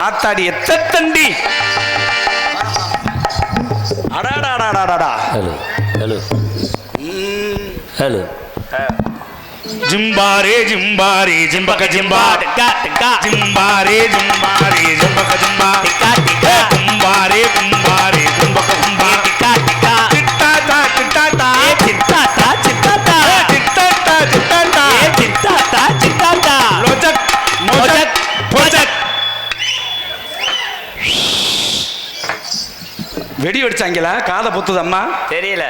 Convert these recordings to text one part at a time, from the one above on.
ஆத்தாடி எத்தண்டி அடாடாடாடாடா. ஹலோ ஹலோ ஹலோ ஜிம்பாரே ஜிம்பாரே ஜிம்பக ஜிம்பா ஜிம்பாரே ஜிம்பாரே ஜிம்பக ஜிம்பா கும்பாரே கும்பாரே கும்பக கும்பா சிட்டாட்டா சிட்டாட்டா சிட்டாட்டா சிட்டாட்டா சிட்டாட்டா சிட்டாட்டா சிட்டாட்டா சிட்டாட்டா லோஜக் மோஜக் போஜக். வெடி வெடிச்சாங்களா? காதை பொத்துது அம்மா தெரியல.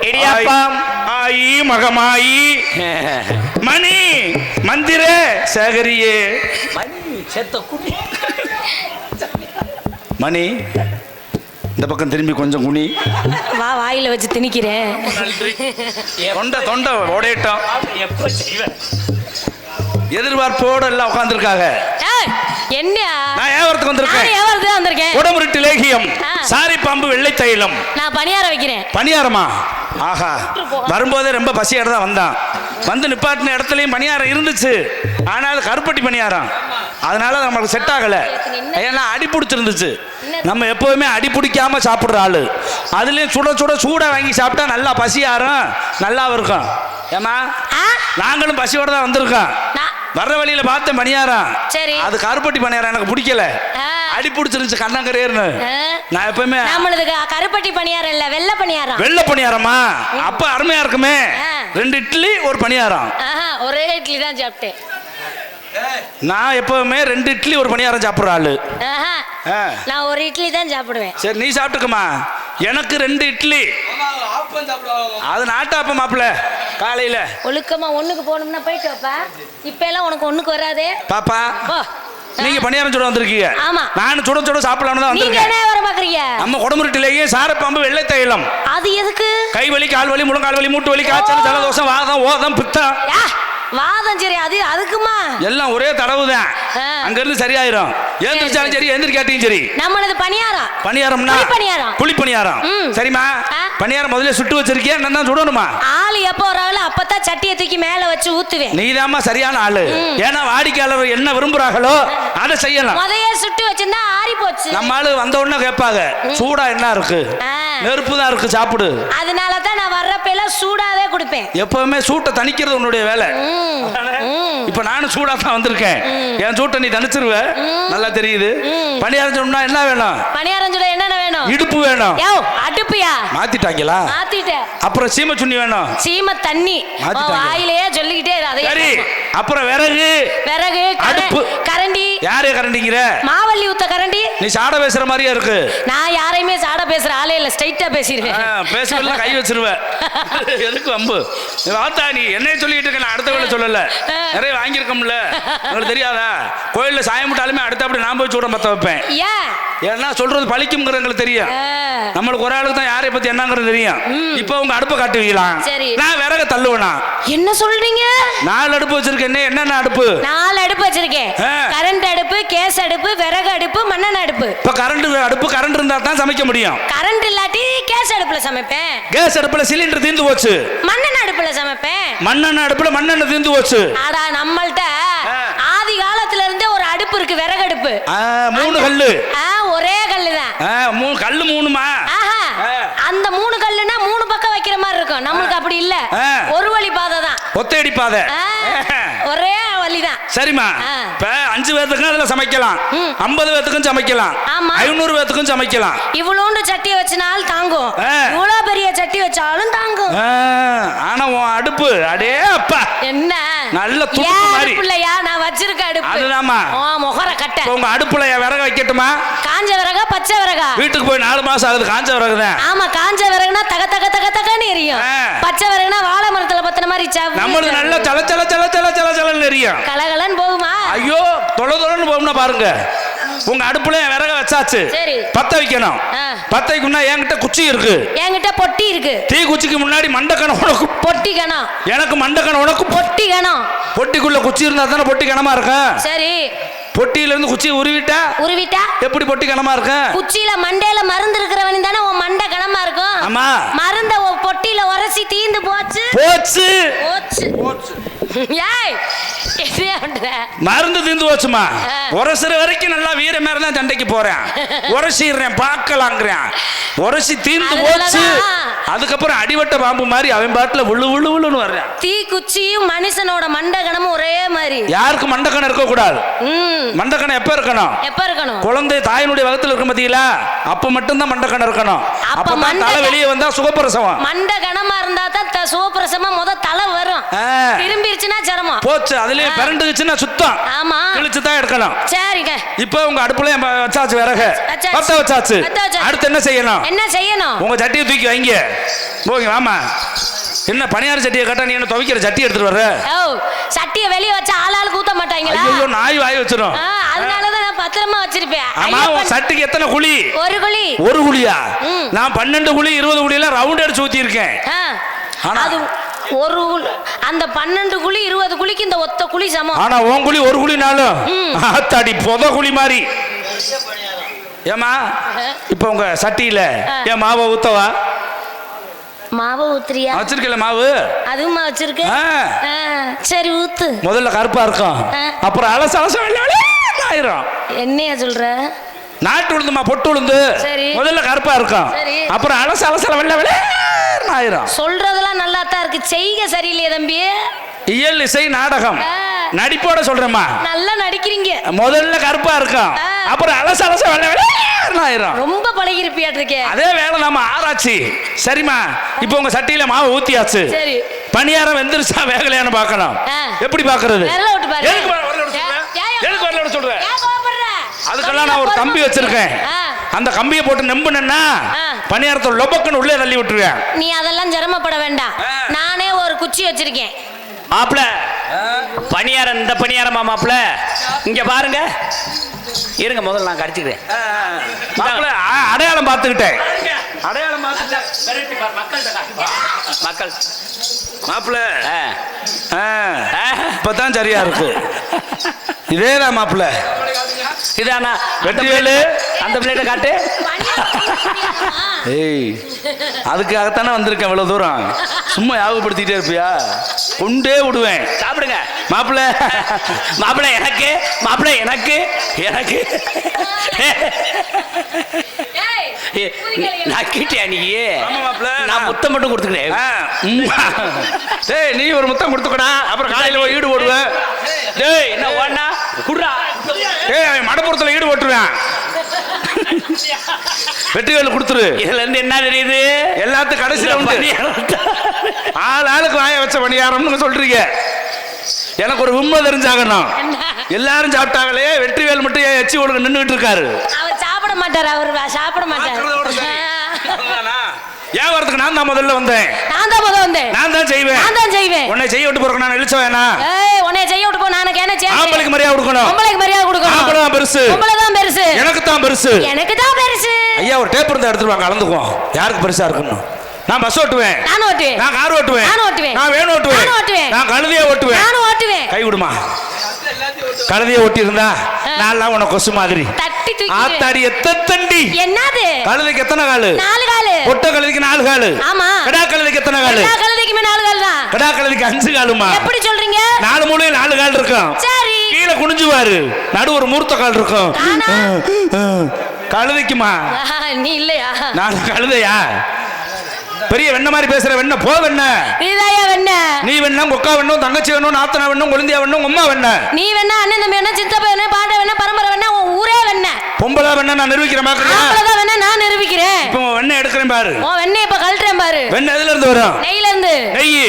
இடியாப்பம் ஆயி மகமாயி மணி மந்திர சேகரியே மணி செத்த குடி. மணி இந்த பக்கம் திரும்பி கொஞ்சம் குனி. வா, வாயில வச்சு திணிக்கிறேன். தொண்டை தொண்டை ஓடையிட்டோம். எப்ப செய்வேன்? எதிர்பார்ப்போடு எல்லாம் உட்காந்துருக்காங்க. என்ன? நான் ஏவரத்துக்கு வந்திருக்கேன். உடம்புருட்டு லேகியம், சாரி பாம்பு, வெள்ளை தைலம். நான் பணியாரம் வைக்கிறேன். பணியாரமா? ஆஹா, வரும்போதே ரொம்ப பசியோட தான் வந்தான். வந்து நிப்பாட்டின இடத்துலயும் பணியாரம் இருந்துச்சு. ஆனால் கருப்பட்டி பணியாரம், அதனால நமக்கு செட் ஆகல. ஏன்னா அடி பிடிச்சிருந்துச்சு. நம்ம எப்பவுமே அடி பிடிக்காம சாப்பிடுற ஆளு. அதுலயும் சுட சுட சூடா வாங்கி சாப்பிட்டா நல்லா பசியாரும், நல்லா இருக்கும். ஏமா நாங்களும் பசியோட தான் வந்திருக்கோம். வர்ற வழியில பார்த்த பணியாரம், அது கருப்பட்டி பணியாரம் எனக்கு பிடிக்கல. அடி பிடிச்சிருந்துச்சு கண்ணங்கரேர்னு. நான் எப்பவுமே நம்மளுக்கு கருப்பட்டி பணியாரம் இல்ல, வெள்ளை பணியாரம். வெள்ளை பணியாரமா? அப்ப அருமையா இருக்குமே. 2 இட்லி ஒரு பணியாரம். ஒரே இட்லி தான் சாப்பிட்டேன். நான் எப்பவுமே 2 இட்லி ஒரு பணியாரம் சாப்பிடுற ஆளு. நான் ஒரு இட்லி தான் சாப்பிடுவேன். சரி, நீ சாப்பிட்டுக்குமா. எனக்கு 2 இட்லி. அது நாட்டாப்பம் மாப்பிள்ள. காலையில ஒழுக்கமா ஒண்ணுக்கு போகணும்னா போயிட்டு வாப்பா. இப்ப எல்லாம் உனக்கு ஒண்ணுக்கு வராதே பாப்பா. நீங்க பணியாரம் சுட வந்திருக்கீங்க. ஆமா, நான் சுட சுட சாப்பிடலாம்னு தான் வந்திருக்கேன். நீங்க என்ன வர பாக்குறீங்க? நம்ம குடமுருட்டிலேயே சாரப்பாம்பு, வெள்ளை தைலம். அது எதுக்கு? கை வலி, கால் வலி, முழங்கால் வலி, மூட்டு வலி, காய்ச்சல், ஜலதோஷம், வாதம், ஓதம், பித்தம். வாதம் சரி, அது அதுக்குமா? எல்லாம் ஒரே தடவுதான். அங்க இருந்து சரியாயிரும். ஏந்திரிச்சாலும் சரி, எந்திரிக்காட்டியும் சரி. நம்மளது பணியாரம். பணியாரம்னா குழி பணியாரம். சரிமா? பணியாரம் முதல்ல சுட்டு வச்சிருக்கியா? என்ன சுடணுமா? ஆளு எப்போ வராங்களோ அப்பதான் சட்டியை தூக்கி மேல வச்சு ஊத்துவேன். நீதாம்மா சரியான ஆளு. ஏன்னா வாடிக்கையாளர் என்ன விரும்புறாங்களோ அதை செய்யலாம். முதைய சுட்டு வச்சிருந்தா ஆறி போச்சு. நம்ம ஆளு வந்த உடனே கேட்பாங்க, சூடா என்ன இருக்கு? நெருப்பு தான் இருக்கு, சாப்பிடு. அதனாலதான் நான் வர்றப்ப எல்லாம் சூடாவே கொடுப்பேன். எப்பவுமே சூட்டை தணிக்கிறது உன்னுடைய வேலை. இப்ப நானும் சூடா தான் வந்திருக்கேன். என் சூட்டை நீ தணிச்சிருவ, நல்லா தெரியுது. பணியாரம் சொன்னா என்ன வேணும்? பணியாரம் சொல்ல என்னென்ன வேணும்? இடுப்பு வேணும். அடுப்பியா மாத்திட்டாங்களா? மாத்திட்டேன். அப்புறம் சீமை சுண்ணி வேணும். சீமை தண்ணி வாயிலேயே சொல்லிக்கிட்டே சரி. அப்புறம் விறகு, விறகு, அடுப்பு, கரண்டி. யாரே கரண்டிங்கிற? மாவல்லி ஊத்த கரண்டி. நீ சாட பேசுற மாதிரியா இருக்கு. நான் யாரையுமே சாட பேசுற ஆளே இல்ல, ஸ்ட்ரைட்டா பேசிடுவேன். பேசல கை வச்சிருவ. எதுக்கு வம்பு? வாத்தா நீ என்னைய சொல்லிட்டு இருக்க, நான் அடுத்த வேலை சொல்லல. நிறைய வாங்கியிருக்கோம்ல, உங்களுக்கு தெரியாதா? கோயில்ல சாயம் விட்டாலுமே அடுத்த அப்படி நான் போய் சூடம் பத்த வைப்பேன். ஏன்னா சொல்றது பழிக்கும்ங்கிறது தெரியும். நம்மளுக்கு ஒரு ஆளுக்கு தான் யாரை பத்தி என்னங்கிறது தெரியும். இப்ப உங்க அடுப்பை காட்டுவீங்களாம், நான் விறக தள்ளுவேனா? என்ன சொல்றீங்க? 4 அடுப்பு வச்சிருக்கேன். என்னென்ன அடுப்பு? 4 அடுப்பு வச்சிருக்கேன். கரண்ட் அடுப்பு, கேஸ் அடுப்பு, விறகு அடுப்பு, மண்ணெண்ணெய் அடுப்பு. இப்ப கரண்ட் இருந்தா தான் சமைக்க முடியும். கரண்ட் இல்லாட்டி கேஸ் அடுப்புல சமைப்பேன். கேஸ் அடுப்புல சிலிண்டர் தீர்ந்து போச்சு. மண்ணெண்ணெய் அடுப்புல சமைப்பேன். மண்ணெண்ணெய் அடுப்புல மண்ணெண்ணெய் தீர்ந்து போச்சு. ஆடா, நம்மள்ட்ட ஆதி காலத்துல இருந்தே ஒரு அடுப்பு இருக்கு, விறகு அடுப்பு. 3 கல்லு. ஒரே கல்லு தான். 3 கல்லு 3மா? அந்த 3 கல்லுனா 3 பக்கம் வைக்கிற மாதிரி இருக்கும். நம்மளுக்கு அப்படி இல்ல, ஒரு வழி பாதை தான். ஒத்தையடி பாதை, ஒரே வழிதான். சரிமா? இப்ப 5 பேத்துக்கும் அதுல சமைக்கலாம், 50 பேத்துக்கும் சமைக்கலாம், 500 பேத்துக்கும் சமைக்கலாம். இவ்வளோண்டு சட்டி வச்சனாலும் தாங்கும், இவ்வளோ பெரிய சட்டி வச்சாலும் தாங்கும். ஆனா உன் அடுப்பு அடே அப்பா என்ன நல்ல துடுப்பு மாதிரி இல்லையா? நான் வச்சிருக்க அடுப்பு அதுதாம்மா. முகர கட்ட. உங்க அடுப்புல விறகு வைக்கட்டுமா? காஞ்ச விறகா பச்சை விறகா? வீட்டுக்கு போய் 4 மாசம் ஆகுது. காஞ்ச விறகு தான். ஆமா, காஞ்ச விறகுனா தக தக தக தகன்னு எரியும். பச்சை விறகுனா வாழை மரத்துல பத்தின மாதிரி நம்மளுக்கு நல்ல சல சல சல சல சல சலன்னு எரியும். கலகலன்னு போகுமா? ஐயோ, தொலை தொலைன்னு போகும்னா பாருங்க. உங்க அடுப்புல விறகு வச்சாச்சு, பத்த வைக்கணும். பத்த வைக்கணும்னா என்கிட்ட குச்சி இருக்கு, என்கிட்ட பொட்டி இருக்கு. தீ குச்சிக்கு முன்னாடி மண்டக்கணம் உனக்கு பொட்டி கணம், எனக்கு மண்டக்கணம் உனக்கு பொட்டி கணம். பொட்டிக்குள்ள குச்சி இருந்தா தானே பொட்டி கணமா இருக்கும். சரி, பொட்டியில இருந்து குச்சியை உருவிட்டா எப்படி பொட்டி கனமா இருக்கும்? குச்சியில மண்டையில மருந்து இருக்கிறவன் தானே உன் மண்டை கனமா இருக்கும். ஆமா. மருந்த பொட்டியில உரசி தீந்து போச்சு. ஏய் என்ன பண்ற? மருந்து தீந்து போச்சுமா. உரசுற வரைக்கும் நல்லா வீர மாதிரி தான் சண்டைக்கு போறேன். உரசிடுறேன் பார்க்கலாங்கிறேன். உரசி தீந்து போச்சு. அதுக்கப்புறம் அடிவட்ட பாம்பு மாதிரி அவன் பாட்டுல விழுன்னு வர்றான். தீ குச்சியும் மனுஷனோட மண்டகணமும் ஒரே மாதிரி. யாருக்கு மண்டகணம் இருக்க கூடாது. மண்டகணம் எப்ப இருக்கணும்? குழந்தை தாயினுடைய வகத்துல இருக்கும் பாத்தீங்களா, அப்ப மட்டும் தான் மண்டகணம் இருக்கணும். அப்ப தலை வெளியே வந்தா சுகப்பிரசவம். மண்டகணமா இருந்தா தான் சுகப்பிரசவமா தலை வரும். திரும்பிருச்சுன்னா சிரமம் போச்சு. அதுலயே பிறண்டுச்சுன்னா சுத்தம். ஆமா, கிழிச்சு தான் எடுக்கணும். சரிங்க. இப்ப உங்க அடுப்புல வச்சாச்சு, விறகு பத்த வச்சாச்சு. அடுத்து என்ன செய்யணும்? உங்க சட்டியை தூக்கி வைங்க. போங்க வாமா. என்ன பணியார சட்டியை கட்ட நீ என்ன துவைக்கிற சட்டி எடுத்துட்டு வர்ற? சட்டியை வெளியே வச்சா ஆளாளுக்கு ஊத்த மாட்டாங்களா? ஐயோ நாய் வாய் வச்சிரும். அதனாலதான் நான் பத்திரமா வச்சிருப்பேன். ஆமா, உன் சட்டிக்கு எத்தனை குழி? ஒரு குழியா? நான் 12 குழி 20 குழி எல்லாம் ரவுண்ட் அடிச்சு ஊத்தி இருக்கேன். அது ஒரு அந்த 12 குழி 20 குழிக்கு இந்த ஒத்த குழி சமம். ஆனா உன் குழி ஒரு குழினாலும் ஆத்தாடி பொத குழி மாதிரி. ஏமா இப்ப உங்க சட்டியில ஏன் மாவை ஊத்தவா? மாவு ஊத்துறியா? வச்சிருக்கல மாவு. அதுவும் வச்சிருக்கேன். சரி ஊத்து. முதல்ல கருப்பா இருக்கும், அப்புறம் அலச ஆயிரும். என்னையா சொல்ற? நாட்டு உளுந்துமா, பொட்டு உளுந்து. முதல்ல கருப்பா இருக்கும், அப்புறம் அலச வெள்ளை ஆயிரும். சொல்றதெல்லாம் நல்லா தான் இருக்கு, செய்க சரியில்லையே தம்பி. இயல் இசை நாடகம் நடிப்போட சொல்றேம்மா. நல்லா நடிக்கிறீங்க. முதல்ல கருப்பா இருக்கும், அப்புறம் அலச வெள்ளை ஆயிரும். ரொம்ப பழகிருப்பியாட்டு இருக்கே. அதே வேலை நம்ம ஆராய்ச்சி. சரிம்மா, இப்போ உங்க சட்டியில மாவு ஊத்தியாச்சு. சரி, பணியாரம் வெந்துருச்சா வேகலையான்னு பார்க்கணும். எப்படி பார்க்கறது? சொல்றேன். அதுக்கெல்லாம் நான் ஒரு கம்பி வச்சிருக்கேன். அந்த கம்பியை போட்டு நம்புனா பணியாரத்தை லொபக்குன்னு உள்ளே தள்ளி விட்டுருவேன். நீ அதெல்லாம் சிரமப்பட வேண்டாம், நானே ஒரு குச்சி வச்சிருக்கேன். மாப்பிள பணியாரம், இந்த பணியாரமா மாப்பிள? இங்க பாருங்க, இருங்க முதல்ல நான் கடிச்சுக்கிறேன். அடையாளம் பார்த்துக்கிட்டேன். மக்கள் மாப்பிள்ள இப்பதான் சரியா இருக்கு. இதேதான் மாப்பிள்ள. இதானா வெற்றிவேலு? அந்த பிளேட்டை காட்டு. ஏய், அதுக்காகத்தானே வந்திருக்கேன் இவ்வளவு தூரம். சும்மா யாபகப்படுத்திட்டே இருப்பியா? கொண்டே விடுவேன். சாப்பிடுங்க மாப்பிள்ள. மாப்பிள்ள எனக்கு, மாப்பிள்ள எனக்கு எனக்கு நான் கேட்டியா? நீ நான் முத்தம் மட்டும் கொடுத்துக்கிறேன். நீ ஒரு முத்தம் கொடுத்துக்கடா, அப்புறம் காலையில ஈடு போடுவேன். டேய் என்ன ஓடனா குடுறா. ஏய், மடப்புறத்துல ஈடு போட்டுருவேன். வெற்றிவேலு கொடுத்துரு. இதுல இருந்து என்ன தெரியுது? எல்லாத்துக்கும் கடைசியில உண்டு. ஆளுக்கு வாய வச்ச பணியாரம்னு சொல்றீங்க. எனக்கு ஒரு உண்மை தெரிஞ்சாகணும். எல்லாரும் சாப்பிட்டாங்களே, வெற்றிவேல் மட்டும் எச்சி ஒழுங்கு நின்றுட்டு இருக்காரு. அவர் சாப்பிட மாட்டார். அவர் சாப்பிட மாட்டார். ஏன் வரதுக்கு நான் தான் முதல்ல வந்தேன். நான் தான் செய்வேன். உன்னை செய்ய விட்டு போறேன். நான் எழுச்ச வேணா? உன்னை செய்ய விட்டு போ. நானுக்கு என்ன செய்ய? ஆம்பளைக்கு மரியாதை கொடுக்கணும். ஆம்பளை தான் பெருசு. எனக்கு தான் பெருசு. ஐயா ஒரு டேப் இருந்தா எடுத்துருவாங்க, கலந்துக்குவோம். யாருக்கு பெருசா இருக்குன்னு. நான் பஸ் ஓட்டுவேன், நான் கார் ஓட்டுவேன், நான் வேன் ஓட்டுவேன், நான் கழுதையை ஓட்டுவேன். கை விடுமா. கழுதையை ஓட்டி இருந்தா நான் உனக்கு கொசு மாதிரி. ஆத்தாடி எத்தண்டி? என்னது? கழுதைக்கு எத்தனை காலு? 4 காலு. ஒட்ட கழுதைக்கு 4 காலு. ஆமா. கடா கழுதைக்கு எத்தனை காலு? கடா கழுதைக்குமே 4 கால் தான். கடா கழுதைக்கு 5 காலுமா? எப்படி சொல்றீங்க? 4 மூலையில 4 கால் இருக்கும். சரி. கீழே குனிஞ்சுவாரு, நடு ஒரு மூர்த்த கால் இருக்கும். கழுதைக்குமா? நீ இல்லையா? நான் கழுதையா? பெரிய வெண்ண மாதிரி பேசுற வெண்ண போ. வெண்ண நீதாயா வெண்ண? நீ வெண்ண, கொக்கா வெண்ணும், தங்கச்சி வெண்ணும், நாத்தனா வெண்ணும், கொழுந்தியா வெண்ணும், அம்மா வெண்ண. நீ வெண்ண, அண்ணன் தம்பி வெண்ண, சித்தப்பா வெண்ண, பாட்ட வெண்ண, பரம்பரை வெண்ண, உன் ஊரே வெண்ண. பொம்பளை வெண்ண நான் நிரூபிக்கிறேன் பாக்குறியா? பொம்பளை வெண்ண நான் நிரூபிக்கிறேன். இப்போ வெண்ண எடுக்கிறேன் பாரு. உன் வெண்ண இப்ப கழட்டறேன் பாரு. வெண்ண எதுல இருந்து வரும்? நெய்ல இருந்து. நெய்.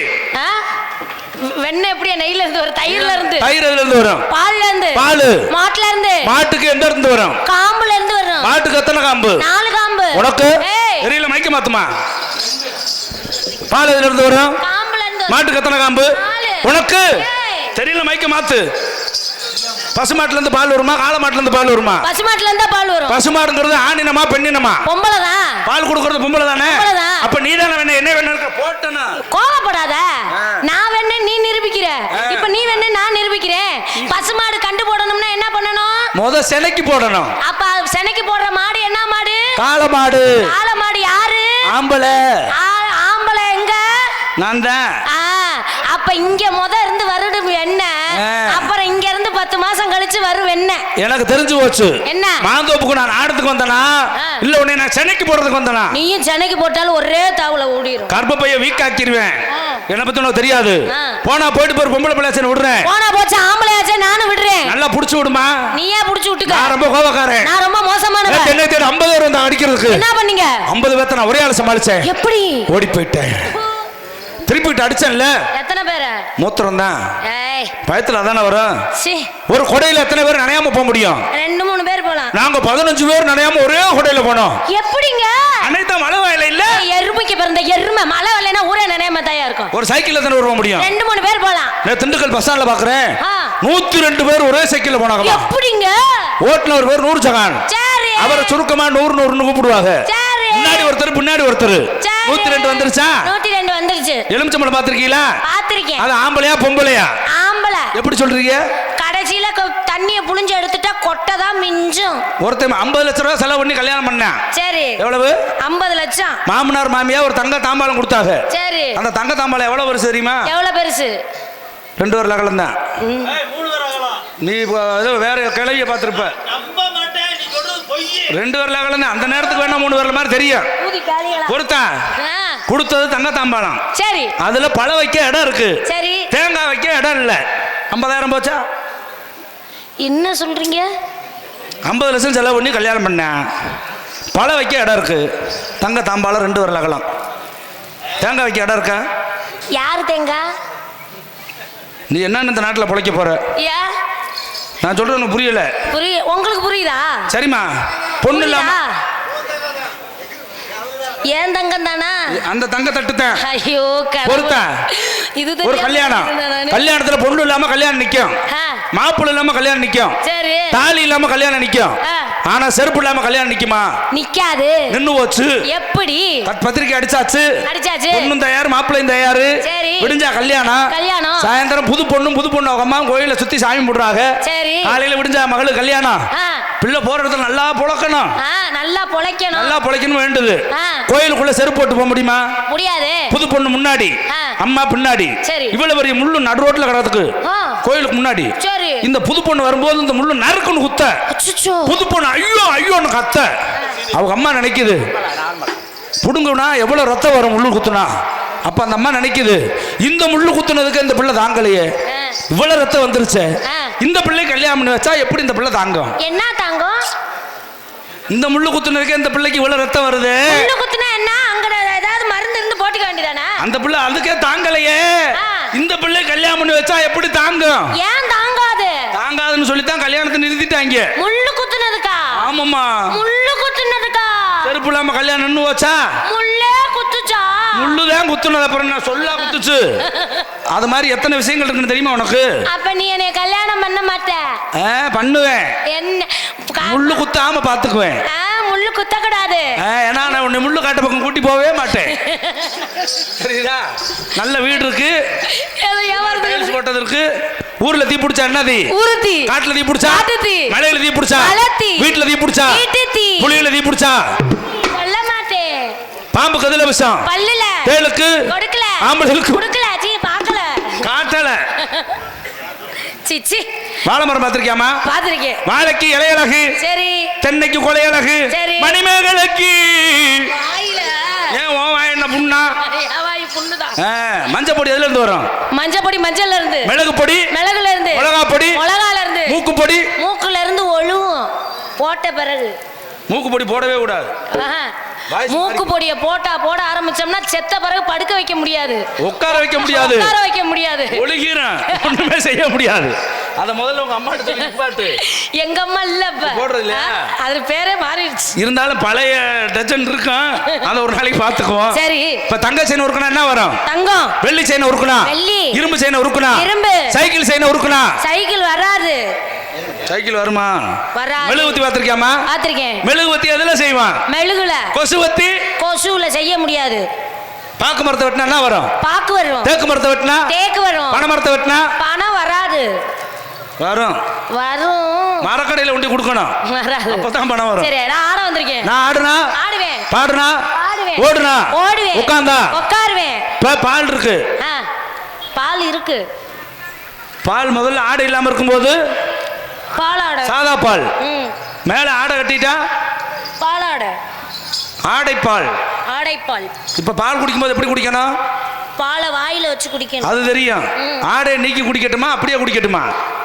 வெண்ண எப்படியா நெய்ல இருந்து வரும்? தயிர்ல இருந்து. தயிர் எதுல இருந்து வரும்? பால்ல இருந்து. பால். மாட்டுல இருந்து. மாட்டுக்கு எந்த இருந்து வரும்? காம்புல இருந்து வரும். மாட்டுக்கு எத்தனை காம்பு? 4 காம்பு. உனக்கு தெரியல, மைக்க மாத்துமா. பால் எதுல இருந்து வரும்? காம்புல இருந்து. மாட்டுக்கு எத்தனை காம்பு? உனக்கு தெரியல, மைக்க மாத்து. பசுமாட்டுல இருந்து பால் வருமா, காளை மாட்டுல இருந்து பால் வருமா? பசுமாட்டுல இருந்து பால் வரும். பசுமாடுங்கிறது ஆணினமா பெண்ணினமா? பொம்பளை தான். பால் கொடுக்கிறது பொம்பளை தானே? அப்ப நீ தானே வேணா என்ன வேணா போட்டனா? கோவப்படாத. நான் வேணா நீ நிரூபிக்கிற. இப்ப நீ வேணா நான் நிரூபிக்கிறேன். பசுமாடு கண்டு போடணும்னா என்ன பண்ணணும்? முத செனைக்கு போடணும். அப்ப செனைக்கு போடுற மாடு என்ன மாடு? காளை மாடு. காளை மாடு யாரு? ஆம்பளை. ஆம்பளை எங்க? நான் தான். அப்ப இங்க முத இருந்து வருடும் என்ன, அப்புறம் இங்க இருந்து 10 மாசம் கழிச்சு வரும் என்ன? எனக்கு தெரிஞ்சு போச்சு. என்ன? மாந்தோப்புக்கு நான் ஆடத்துக்கு வந்தனா இல்ல உன்னை நான் சென்னைக்கு போறதுக்கு வந்தனா? நீயும் சென்னைக்கு போட்டாலும் ஒரே தாவுல ஓடிரும். கர்ப்பப்பைய வீக் ஆக்கிடுவேன். என்ன பத்தி உனக்கு தெரியாது. போனா போயிட்டு போற பொம்பளை பிள்ளைச்சனை விடுறேன். போனா போச்சு ஆம்பளையாச்சே நானும் விடுறேன். நல்லா புடிச்சு விடுமா. நீயே புடிச்சு விட்டுக்க. நான் ரொம்ப கோவக்காரன். நான் ரொம்ப மோசமானவன். என்ன தேடி 50 பேர் வந்து அடிக்கிறதுக்கு. என்ன பண்ணீங்க? 50 பேர்த்த நான் ஒரே ஆள சமாளிச்சேன். எப்படி? ஓடி போயிட்டேன். திருப்பிட்டு அடிச்சேன்ல. எத்தனை பேர்? மூத்திரம் தான். பயத்துல அதானே வரும். ஒரு கொடையில எத்தனை பேர் நனையாம போக முடியும்? 2-3 பேர் போலாம். நாங்க 15 பேர் நனையாம ஒரே கொடையில போனோம். எப்படிங்க? அனைத்து மழை வயல இல்ல. எருமைக்கு பிறந்த எருமை மழை வரலைன்னா ஊரே நனையாம தயா இருக்கும். ஒரு சைக்கிள்ல தானே வர முடியும். 2-3 பேர் போலாம். நான் திண்டுக்கல் பஸ் ஸ்டாண்ட்ல பாக்குறேன். 102 பேர் ஒரே சைக்கிள்ல போனாங்க. எப்படிங்க? ஓட்டுநர் பேர் நூறு ஜகான். சரி. அவரை சுருக்கமா 100 கூப்பிடுவாங்க. சரி. முன்னாடி ஒருத்தர் பின்னாடி ஒருத்தர். 102 வந்துருச்சா? 102 வந்துருச்சு. எலுமிச்சம்பழம் பாத்திருக்கீங்களா? பாத்திருக்கேன். அது ஆம்பளையா பொம்பளையா? ஆம்பளை. எப்படி சொல்றீங்க? கடைசியில தண்ணிய புளிஞ்சு எடுத்துட்டா கொட்டை தான் மிஞ்சும். ஒருத்தன் 50 லட்சம் ரூபாய் செலவு பண்ணி கல்யாணம் பண்ணான். சரி. எவ்வளவு? 50 லட்சம். மாமனார் மாமியா ஒரு தங்க தாம்பாளம் கொடுத்தாங்க. சரி. அந்த தங்க தாம்பாளம் எவ்வளவு பெருசு தெரியுமா? எவ்வளவு பெருசு? 2 வரல அகலம் தான். 3 வரல அகலம். நீ வேற கிளவிய பாத்திருப்ப. 2 வரல அகலம் தான். அந்த நேரத்துக்கு வேணா 3 வரல மாதிரி தெரியும். பொறுத்தான் கொடுத்தது தங்க தாம்பாளம். சரி. அதுல பழ வைக்க இடம் இருக்கு. சரி. தேங்காய் வைக்க இடம் இல்ல. 50,000 போச்சா? என்ன சொல்றீங்க? 50 லட்சம் செலவு பண்ணி கல்யாணம் பண்ணேன். பழ வைக்க இடம் இருக்கு. தங்க தாம்பாளம் 2 வரல அகலம். தேங்காய் வைக்க இடம் இருக்கா? யாரு தேங்காய்? நீ என்னன்னு இந்த நாட்டில் பிழைக்க போற? நான் சொல்றது உனக்கு புரியல. உங்களுக்கு புரியுதா? சரிம்மா. பொண்ணு இல்லாம ஏன் தங்கம் தானா? அந்த தங்க தட்டு தான். ஐயோ பொறுத்தா. இது ஒரு கல்யாணம். கல்யாணத்துல பொண்ணு இல்லாம கல்யாணம் நிக்கும். மாப்பிள்ளை இல்லாம கல்யாணம் நிக்கும். சரி. தாலி இல்லாம கல்யாணம் நிக்கும். ஆனா செருப்பு இல்லாம கல்யாணம் நிக்குமா? நிக்காது. நின்னு போச்சு. எப்படி? பத்திரிக்கை அடிச்சாச்சு. பொண்ணும் தயார் மாப்பிள்ளையும் தயார். சரி. விடிஞ்சா கல்யாணம். சாயந்தரம் புது பொண்ணு அவங்க அம்மா கோயில சுத்தி சாமி போடுறாங்க. சரி. காலையில விடிஞ்சா மகளுக்கு கல்யாணம். பிள்ளை போற இடத்துல நல்லா பொழக்கணும். நல்லா பொழைக்கணும் வேண்டுது. கோயிலுக்குள்ள செருப்பு போட்டு போக முடியுமா? முடியாது. புது பொண்ணு முன்னாடி அம்மா பின்னாடி. இவ்வளவு பெரிய முள்ளு நடு ரோட்ல கிடக்குது கோயிலுக்கு முன்னாடி. இந்த புது பொண்ணு வரும்போது இந்த முள்ளு நறுக்குன்னு குத்த. புது பொண்ணு ஐயோ ஐயோன்னு கத்த. அவங்க அம்மா நினைக்குது புடுங்குனா எவ்வளவு ரத்தம் வரும் முள்ளு குத்துனா. அப்ப அந்த அம்மா நினைக்குது இந்த முள்ளு குத்துனதுக்கு இந்த பிள்ளை தாங்கலையே, இவ்வளவு ரத்தம் வந்துருச்சு, இந்த பிள்ளை கல்யாணம் பண்ணி வச்சா எப்படி இந்த பிள்ளை தாங்கும்? என்ன தாங்கும்? இந்த முள்ளு குத்துனதுக்கு இந்த பிள்ளைக்கு இவ்வளவு ரத்தம் வருது. முள்ளு குத்துனா என்ன? அங்க ஏதாவது மருந்து இருந்து போட்டுக்க வேண்டியதானே? அந்த பிள்ளை அதுக்கே தாங்கலையே, இந்த பிள்ளை கல்யாணம் பண்ணி வச்சா எப்படி தாங்கும்? ஏன் தாங்காது? தாங்காதுன்னு சொல்லி தான் கல்யாணத்தை நிறுத்திட்டாங்க. முள்ளு குத்துனதுக்கா? ஆமாம்மா. முள்ளு குத்துனதுக்கா? செருப்பு இல்லாம கல்யாணம் நின்னு வச்சா? முள்ளே குத்துச்சா? முள்ளுதான் குத்துனது. அப்புறம் நான் சொல்ல குத்துச்சு. அது மாதிரி எத்தனை விஷயங்கள் இருக்குன்னு தெரியுமா உனக்கு? அப்ப நீ என்னை கல்யாணம் பண்ண மாட்ட? பண்ணுவேன். என்ன? முள்ளு குத்தாம பாத்துக்குவேன். முள்ளு குத்த கூடாது. ஏன்னா நான் உன்னை முள்ளு காட்ட பக்கம் கூட்டி போவே மாட்டேன். சரிதா? நல்ல வீடு இருக்கு, போட்டது இருக்கு. ஊர்ல தீ பிடிச்சா என்னது? ஊருத்தி. காட்டுல தீ பிடிச்சா? மலையில தீ பிடிச்சா? வீட்டுல தீ பிடிச்சா? புளியில தீ பிடிச்சா? சொல்ல மாட்டேன். பாம்பு கதில விஷம் பல்லுல, தேளுக்கு கொடுக்கல, ஆம்பளுக்கு கொடுக்கல, சீ பார்க்கல, காட்டல. சிச்சி. வாழை மரம் பாத்திருக்கியாமா? பாத்திருக்கேன். வாழைக்கு இலை அழகு. சரி. தென்னைக்கு கொலை அழகு. சரி. மணிமேகலைக்கு ஏன் ஓ வாய் என்ன புண்ணா? வாய் புண்ணுதான். மஞ்சள் பொடி எதுல இருந்து வரும்? மஞ்சள் பொடி மஞ்சள்ல இருந்து. மிளகு பொடி மிளகுல இருந்து. மிளகா பொடி மிளகால இருந்து. மூக்கு பொடி மூக்குல இருந்து ஒழுவும். போட்ட பிறகு மூக்கு பொடி போடவே கூடாது. மூக்கு பொடியை போட ஆரம்பிச்சோம்னா செத்த பிறகு படுக்க வைக்க முடியாது, உட்கார வைக்க முடியாது, ஒழுகிறேன், ஒண்ணுமே செய்ய முடியாது. அத முதல்ல உங்க அம்மா கிட்ட நிப்பாட்டு. எங்க அம்மா இல்ல இப்ப போடுறது இல்ல, அது பேரே மாறிடுச்சு. இருந்தாலும் பழைய டஜன் இருக்கும், அத ஒரு நாளைக்கு பாத்துக்குவோம். சரி. இப்ப தங்க செயின் உருக்குனா என்ன வரும்? தங்கம். வெள்ளி செயின் உருக்குனா? வெள்ளி. இரும்பு செயின் உருக்குனா? இரும்பு. சைக்கிள் செயின் உருக்குனா? சைக்கிள் வராது. சைக்கிள் வருமா? வராது. மெழுகுவத்தி பாத்திருக்கியாமா? பாத்திருக்கேன். மெழுகுவத்தி எதுல செய்வான்? மெழுகுல. கொசுவத்தி? கொசுல செய்ய முடியாது. பாக்கு மரத்தை வெட்டினா என்ன வரும்? பாக்கு வரும். தேக்கு மரத்தை வெட்டினா? தேக்கு வரும். பனை மரத்தை வெட்டினா? பனை வராது. வரும். வரும். மரக்கடையில உண்டி கொடுக்கணும். வராது. அப்பதான் பணம் வரும். சரி, நான் ஆட வந்திருக்கேன். நான் ஆடுனா ஆடுவேன். பாடுனா ஆடுவேன். ஓடுனா ஓடுவேன். உட்கார்ந்தா உட்காருவேன். இப்ப பால் இருக்கு. பால் இருக்கு. பால் முதல்ல ஆடை இல்லாம இருக்கும்போது பாலாடை. சாதா பால். மேல ஆடை கட்டிட்டா பாலாடை. ஆடைப்பால். ஆடைப்பால். இப்ப பால் குடிக்கும்போது எப்படி குடிக்கணும்? பாலை வாயில வச்சு குடிக்கணும். அது தெரியும். ஆடை நீக்கி குடிக்கட்டுமா அப்படியே குடிக்கட்டுமா?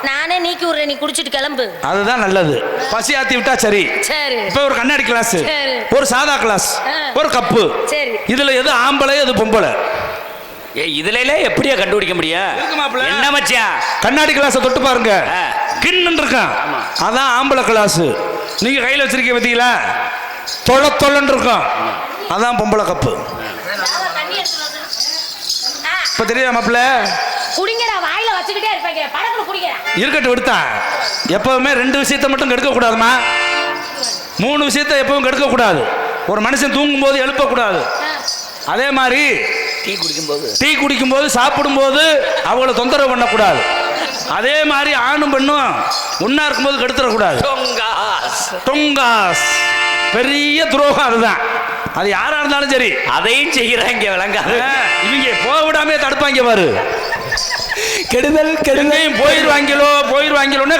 நானே நீக்கி விடுறேன், நீ குடிச்சிட்டு கிளம்பு. அதுதான் நல்லது. பசி ஆத்தி விட்டா சரி. சரி. இப்ப ஒரு கண்ணாடி கிளாஸ், ஒரு சாதா கிளாஸ், ஒரு கப்பு. சரி. இதுல எது ஆம்பளை எது பொம்பளை? இதுல எப்படியா கண்டுபிடிக்க முடியும்? என்ன மச்சான், கண்ணாடி கிளாஸை தொட்டு பாருங்க, கிண்ணு இருக்கான், அதான் ஆம்பளை கிளாஸ். நீங்க கையில வச்சிருக்க பத்தீங்களா, தொலை தொலைன்னு இருக்கும், அதான் பொம்பளை கப்பு. இப்ப தெரியுதா மாப்பிள்ள? குடிங்கடா, வாயில வச்சுக்கிட்டே இருப்பாங்க, படக்குல குடிங்கடா. இருக்கட்டும் விடுத்தா. எப்பவுமே 2 விஷயத்தை மட்டும் கெடுக்க கூடாதுமா. 3 விஷயத்தை எப்பவும் கெடுக்க கூடாது. ஒரு மனுஷன் தூங்கும் போது எழுப்ப கூடாது. அதே மாதிரி டீ குடிக்கும் போது சாப்பிடும் போது அவங்கள தொந்தரவு பண்ணக்கூடாது. அதே மாதிரி ஆணும் பெண்ணும் ஒன்னா இருக்கும்போது கெடுத்துடக்கூடாது. டொங்காஸ் பெரிய துரோகம். அதுதான், அது யாரா இருந்தாலும் சரி அதையும் செய்யறாங்க, விளங்காது. இவங்க போக விடாமே தடுப்பாங்க பாரு. கெடுதல் கெடுதல் போயிருவாங்களோன்னு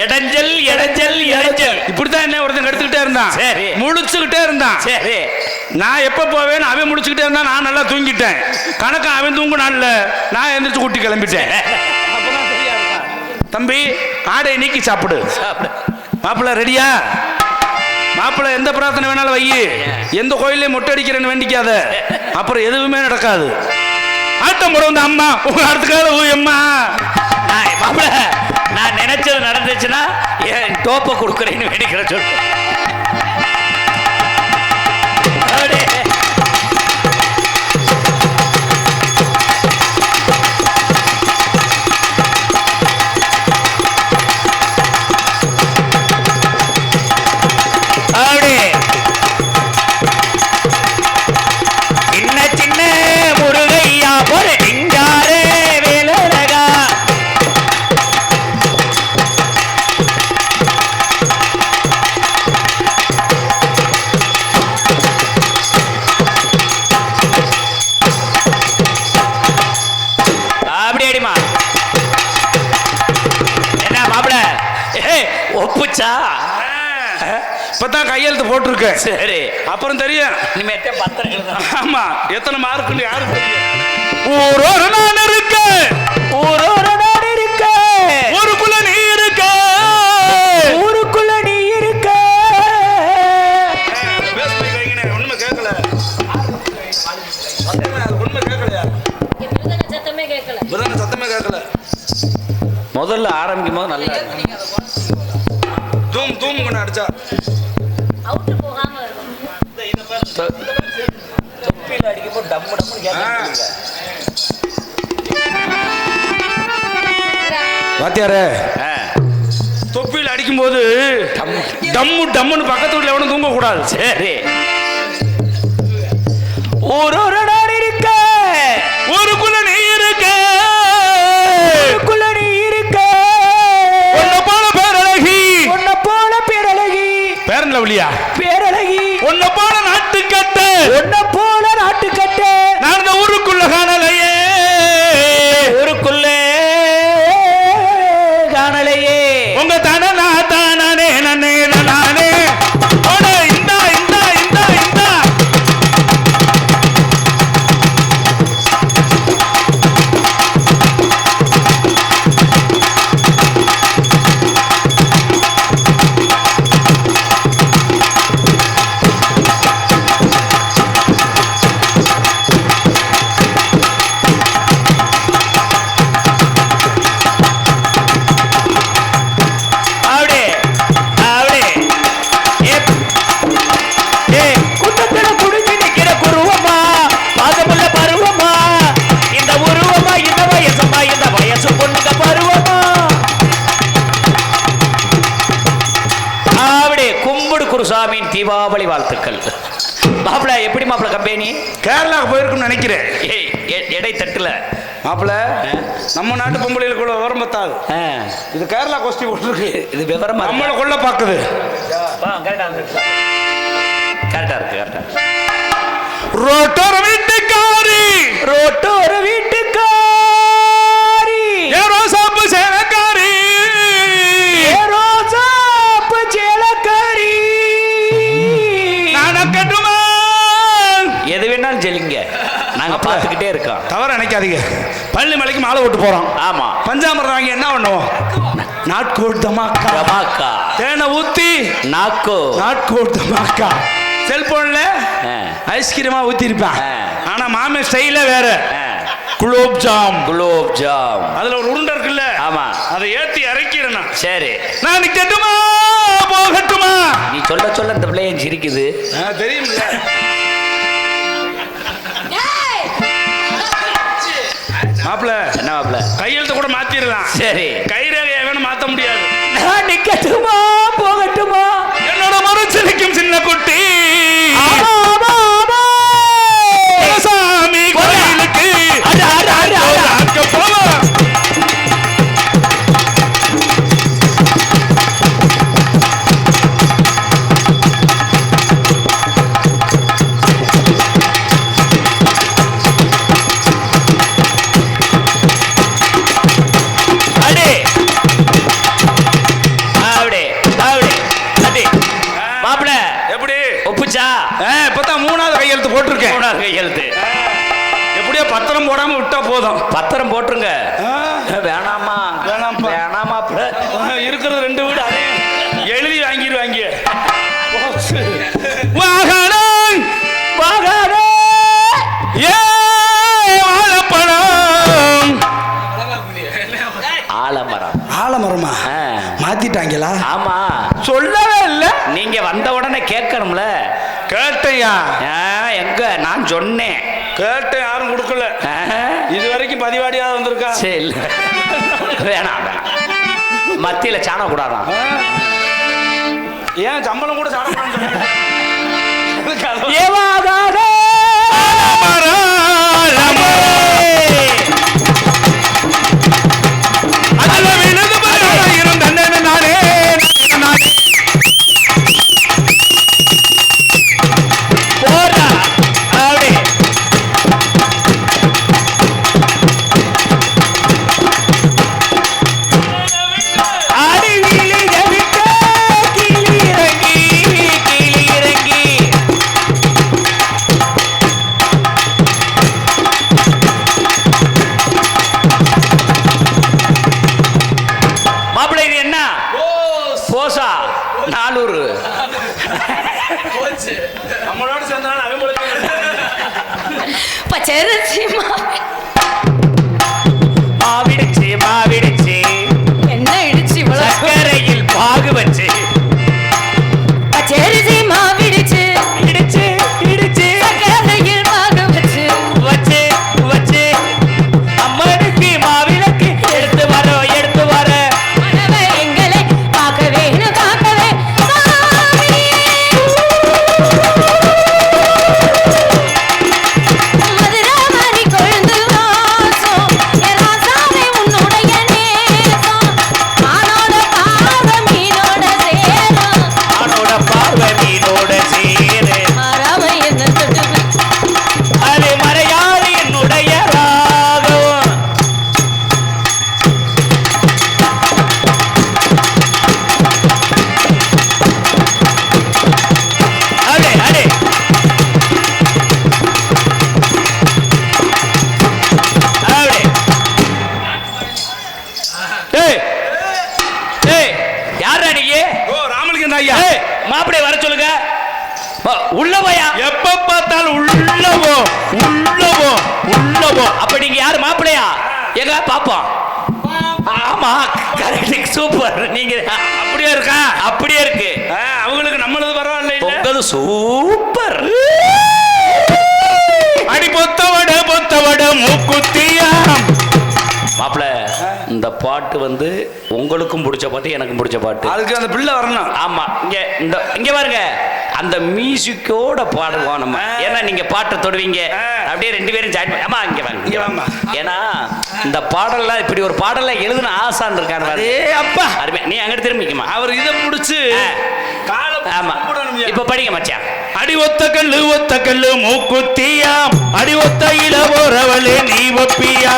இடைஞ்சல் இடைஞ்சல் இடைஞ்சல். இப்படித்தான் என்ன ஒருத்தன் கெடுத்துக்கிட்டே இருந்தான். சரி. முழிச்சுக்கிட்டே இருந்தான். சரி. நான் எப்ப போவேன்னு அவன் முடிச்சுக்கிட்டே இருந்தான். நான் நல்லா தூங்கிட்டேன். கணக்கு அவன் தூங்க நாள்ல நான் எந்திரிச்சு கூட்டி கிளம்பிட்டேன். தம்பி ஆடை நீக்கி சாப்பிடு. மாப்பிள்ள ரெடியா? மாப்பிள்ள எந்த பிரார்த்தனை வேணாலும் வை, எந்த கோயிலையும் மொட்டை அடிக்கிறேன்னு வேண்டிக்காத, அப்புறம் எதுவுமே நடக்காது. ஆட்டம் போட வந்து அம்மா உங்க அடுத்துக்காக அம்மா. மாப்பிள்ள நான் நினைச்சது நடந்துச்சுன்னா என் டோப்பை கொடுக்குறேன்னு வேண்டிக்கிற சொல்லு. ஒப்புச்சா? இப்பதான் கையெழுத்து போட்டிருக்க. சரி, அப்புறம் தெரியும். இனிமேட்டே பத்திரம் எழுதணும். ஆமா, எத்தனை மார்க்குன்னு யாருக்கு தெரியும்? ஊரோட நான் இருக்க, ஊரோட நான் இருக்க, ஊருக்குள்ள நீ இருக்க, ஊருக்குள்ள நீ இருக்க. ஒண்ணுமே கேட்கல, ஒண்ணுமே கேட்கலையா? சத்தமே கேட்கல, சத்தமே கேட்கல. முதல்ல ஆரம்பிக்கும் போது நல்லா தூம் தூம் கொண்டு அடிச்சா அவுட் போகாம இருக்கும். தொப்பில அடிக்கும்போது டம்மு டம்முன்னு கேட்க. வாத்தியாரே, தொப்பில் அடிக்கும்போது டம்மு டம்முன்னு பக்கத்து வீட்டுல எவனும் தூங்க கூடாது. சரி. ஒரு நாடு இருக்க, ஊருக்குள்ள நீ இருக்க, ஊருக்குள்ள நீ இருக்க, உன்னை போல பேரழகி, உன்னை போல பேரழகி, பேரன்ல வழியா பேரழகி, உன்னை போல நாட்டுக்கட்டு, உன்னை போல நாட்டுக்கட்டு, நான் இந்த ஊருக்குள்ள காணலையே, ஊருக்குள்ளே காணலையே, உங்க தானே நானே நானே நானே இந்தா இந்தா இந்தா இந்தா. குருசாமியின் தீபாவளி வாழ்த்துக்கள். மாப்பிள்ள எப்படி மாப்பிள்ள கம்பெனி? கேரளாவுக்கு போயிருக்குன்னு நினைக்கிறேன். எடை தட்டுல மாப்பிள்ள நம்ம நாட்டு பொம்பளைகளுக்குள்ள விவரம் பத்தாது. ஆ. இது கேரளா கோஷ்டி போட்டுருக்கு. இது விவரமா நம்மளை கொள்ள பாக்குது. கரெக்டா இருக்கு கரெக்டா இருக்கு. ரோட்டோர வீட்டுக்காரி ரோட்டோர வீட்டுக்காரி ரோசாப்பு சேலக்காரி ரோசாப்பு சேலக்காரி நானக்கட்டுமா எது வேணாலும் சொல்லுங்க, நாங்க பார்த்துக்கிட்டே இருக்கோம். தவறு நினைக்காதீங்க. பள்ளி மலைக்கு மாலை விட்டு போறோம். ஆமா, பஞ்சாமிரம் வாங்கி என்ன பண்ணுவோம்? நாட்கோட் தமாக்கா தமாக்கா தேனை ஊத்தி நாக்கோ நாட்கோட் தமாக்கா. செல்போன்ல ஐஸ்கிரீமா ஊத்தி இருப்பான். ஆனா மாமே ஸ்டைல வேற. குலோப் ஜாம் குலோப் ஜாம் அதுல ஒரு உருண்டை இருக்குல்ல, ஆமா, அதை ஏத்தி இறக்கிறேன். சரி, நான் நிக்கட்டுமா போகட்டுமா? நீ சொல்ல சொல்ல இந்த பிள்ளையும் சிரிக்குது. தெரியும்ல. மாப்பிள்ள என்ன மாப்பிள்ள? கையெழுத்து கூட மாத்திரலாம். சரி, கைரேகையை வேணும் மாத்த முடியாது. நான் நிக்கட்டுமா போகட்டுமா? என்னோட மறைச்சு நிற்கும் சின்ன குட்டி சாமி கோயிலுக்கு அங்க போவோம். இப்பதான் 3வது கையெழுத்து போட்டிருக்கேன். 3வது கையெழுத்து. எப்படியோ பத்திரம் போடாம விட்டா போதும். பத்திரம் போட்டுருங்க. வேணாமா வேணாம்ப்பா. வேணாமா? இருக்கிறது 2 வீடு, அதே எழுதி வாங்கிடுவாங்க. வாகனம் வாகனம் ஏ வாழைப்பழம் ஆலமரம். ஆலமரமா மாத்திட்டாங்களா? ஆமா, சொல்லவே இல்ல. நீங்க வந்த உடனே கேட்கணும்ல. கேட்டையா? எங்க நான் சொன்னேன். கேட்ட யாரும் கொடுக்கல. இது வரைக்கும் பதிவாடியாவது வந்திருக்கா? சரி, வேணாம் வேணாம். மத்தியில சாண கூடாதான். ஏன் சம்பளம் கூட சாண நம்மளோட சேர்ந்தாலும் மாவிடுச்சு மாவிடுச்சு என்ன இடிச்சு சக்கரையில் பாகு வச்சு பச்சரிசி மாவிடுச்சு இடிச்சு இடிச்சு சக்கரையில் பாகு வச்சு வச்சு வச்சு அம்மனுக்கு மாவிளக்கு எடுத்து வர மனவை எங்களை பார்க்கவே பார்க்கவே மதுராமணி கொழுந்து வாசம் என் ராசாவே உன்னுடைய நேசம் ஆனோட பார்வை மீனோட சேரும் ஆனோட பார்வை மீனோட சேரு மாறாம என்ன தொட்டு அது மறையாது என்னுடைய ராகம். அடே அடே அடே. ஏய் ஏய், யாரா நீங்க? ஓ ராமலிங்கம் ஐயா. ஏய், மாப்பிளை வர சொல்லுங்க. உள்ள போயா? எப்ப பார்த்தாலும் உள்ளவோ உள்ளவோ உள்ளவோ. அப்ப நீங்க யாரு மாப்பிளையா? எங்க பாப்போம். ஆமா, கரெக்ட், சூப்பர். நீங்க அப்படியே இருக்கா? அப்படியே இருக்கு. அவங்களுக்கு நம்மளது பரவாயில்ல இல்ல? உங்களது சூப்பர். அடி பொத்தவட மூக்குத்தியா. மாப்பிள, இந்த பாட்டு வந்து உங்களுக்கும் பிடிச்ச பாட்டு, எனக்கும் பிடிச்ச பாட்டு. அதுக்கு அந்த பிள்ளை வரணும். ஆமா, இங்க பாருங்க. அந்த மியூசிக்கோட பாடுவோம் நம்ம. ஏன்னா நீங்க பாட்டு தொடுவீங்க, அப்படியே 2 பேரும் ஜாயின் பண்ணி. அம்மா இங்க வாங்க, இங்க வாங்க. ஏன்னா இந்த பாடல்லாம் இப்படி ஒரு பாடலாம் எழுதுன ஆசான் இருக்காரு. அப்பா அருமை. நீ அங்கிட்டு திரும்பிக்குமா, அவர் இதை முடிச்சு ஆமா இப்ப படிங்க மச்சான். அடி ஒத்த கல்லு மூக்குத்தியா, அடி ஒத்த இல போறவளே நீ ஒப்பியா,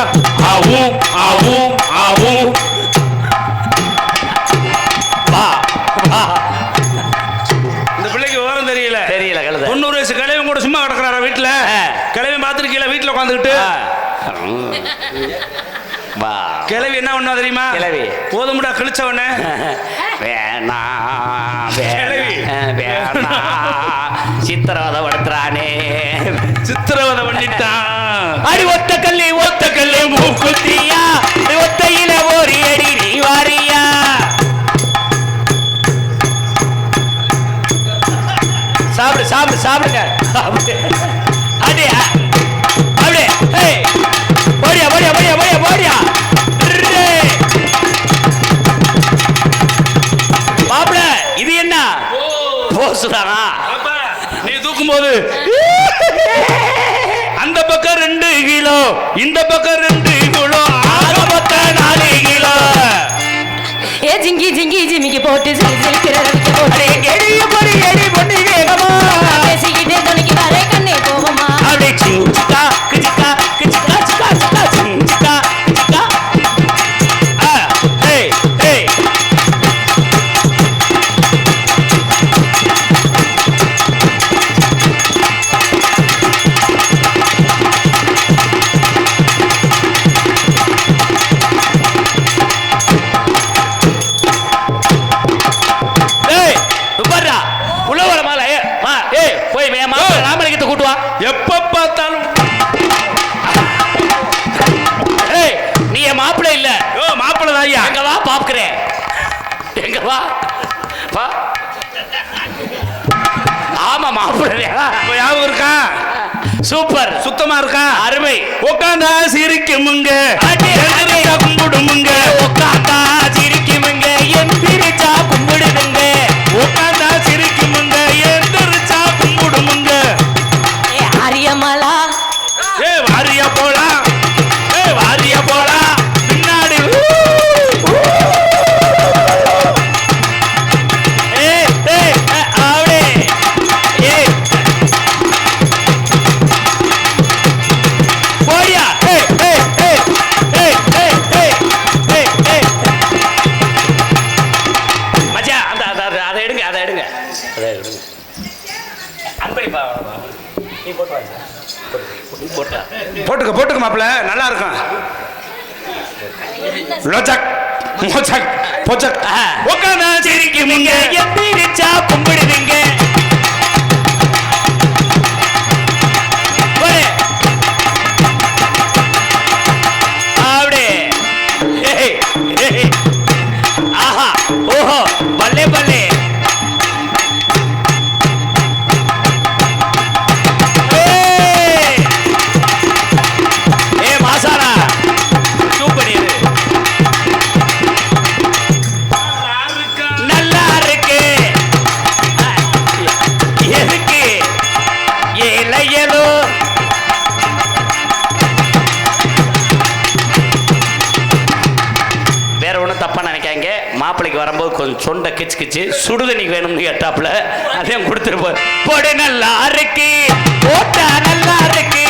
ஆவும் ஆவும் ஆவும். இந்த பிள்ளைக்கு விவரம் தெரியல கழுத 90 வயசு கிழவன் கூட சும்மா கிடக்குறாரா வீட்டுல? கிழவன் பார்த்துருக்கீங்களா வீட்டுல உட்காந்துக்கிட்டு? கிழவி என்ன பண்ணா தெரியுமா? கிழவி போதுமுடா கிழிச்சவனே வேணா சித்திரவதை படுத்துறானே, சித்திரவதை பண்ணிட்டான். அடி ஒத்த கல்லு மூக்குத்தியா, ஒத்தையில ஓரி அடி நீ வாரியா. சாப்பிடுங்க அப்படியே போடியா. மாப்பிள இது என்ன போசுதானா? நீ தூக்கும் போது அந்த பக்கம் 2 கிலோ, இந்த பக்கம் 2 கிலோ, ஆக மொத்தம் 4 கிலோ. ஏ ஜிங்கி ஜிமிக்கி போட்டு சிரிக்கிற ரவிக்க போட்டு எடி பொண்ணு வேகமா பேசிக்கிட்டே துணிக்கு வர கண்ணே போவமா. அப்படியே சிக்கா கிச்சிக்கா கிச்சிக்கா சிக்கா சிக்கா சிக்கா சிக்கா. ஏய் ஏய் போய் ராமலிங்கத்தை கூட்டுவா. எப்ப பார்த்தாலும் நீ என் மாப்பிள்ளை இல்ல. மாப்பிள்ளை தான். எங்க வா பாக்குறேன், எங்க வா. ஆமா மாப்பிள்ளை ஞாபகம் இருக்கா? சூப்பர், சுத்தமா இருக்கா? அருமை. உட்காந்தா சிரிக்குமுங்க, கும்பிடுமுங்க, உட்காந்தா சிரிக்குமுங்க, எந்திரிச்சா கும்பிடுதுங்க. உட்காந்தா சிரிக்குமுங்க, எந்திரிச்சா கும்பிடுமுங்க. ஆரியமலா வாரியா போலாம், வாரியா போலாம் பின்னாடி. போட்டுக்க மாப்பிள்ள, நல்லா இருக்கும். உட்காந்தா சிரிக்குமுங்க, எந்திரிச்சா கும்பிடுவீங்க. ஆஹா ஓஹோ பல்லே பல்லே. மாசானா சூப்பர். இது நல்லா இருக்கு. எதுக்கு ஏலையலோ வேற ஒன்றும் தப்பா நினைக்காங்க. மாப்பிள்ளைக்கு வரும்போது கொஞ்சம் சொண்டை கிச்சு கிச்சு சுடுதண்ணிக்கு வேணும்னு கேட்டாப்புல அதையும் கொடுத்துட்டு போடு. நல்லா இருக்கு, போட்டா நல்லா இருக்கு.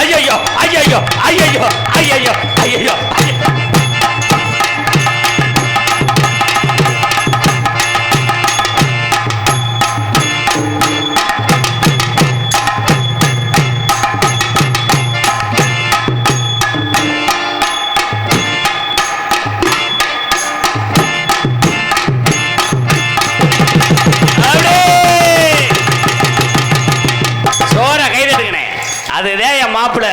ஐயோ ஐயோ ஐயோ ஐயோ ஐயோ. அதுதான் என் மாப்பிள்ள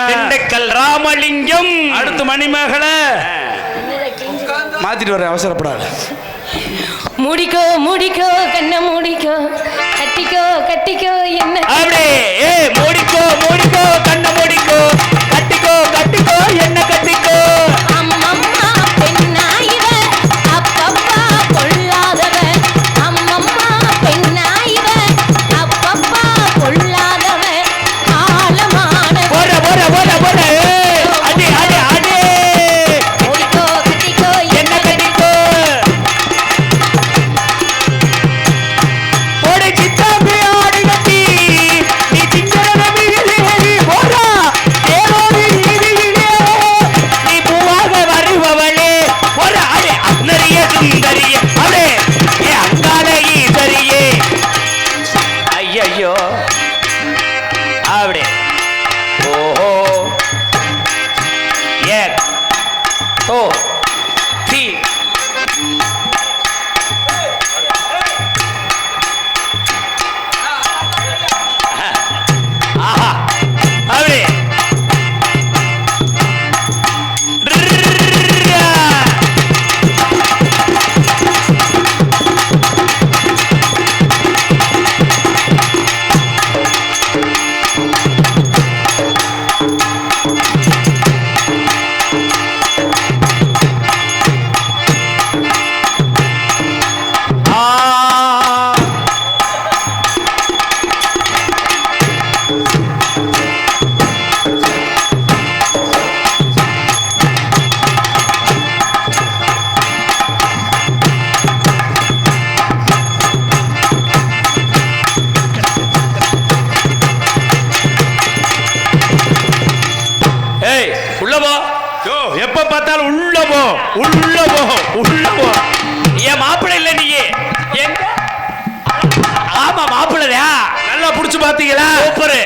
திண்டுக்கல் ராமலிங்கம். அடுத்து மணிமகளை மாத்திட்டு வர அவசரப்படாது. முடிக்கோ முடிக்கோ கண்ணை முடிக்கோ கட்டிக்கோ கட்டிக்கோ என்ன அப்படியே மூடிக்கோ மூடிக்கோ கண்ணை மூடிக்கோ கட்டிக்கோ கட்டிக்கோ என்ன கட்டிக்கோ அம்மம்மா பெண்ணா இவ அப்பப்பா கொள்ளாதவ அம்மம்மா பெண்ணா இவ அப்பப்பா கொள்ளாதவ ஆழமான போற போற போற போற அடி அடி அடி முடிக்கோ கட்டிக்கோ என்ன கட்டிக்கோ ஓடி சித்தாம்பி ஆடி கட்டி நீ சிங்கரன மீறி போறா தேரோடி நீதியிலே நீ பூவாக வருபவளே போற அடி அன்னரிய சுந்தரியே அடே ஏ அங்காள ஈஸ்வரியே ஐயையோ அப்படி ஓஹோ ஏ ஓ தி ஆஹா அப்படி ஏய் உள்ள போ யோ எப்ப பார்த்தாலும் உள்ள போ உள்ள போ உள்ள போ என் மாப்பிள்ளை இல்ல நீ எங்க ஆமா மாப்பிள்ளையா நல்லா புடிச்சு பாத்தீங்களா சூப்பர்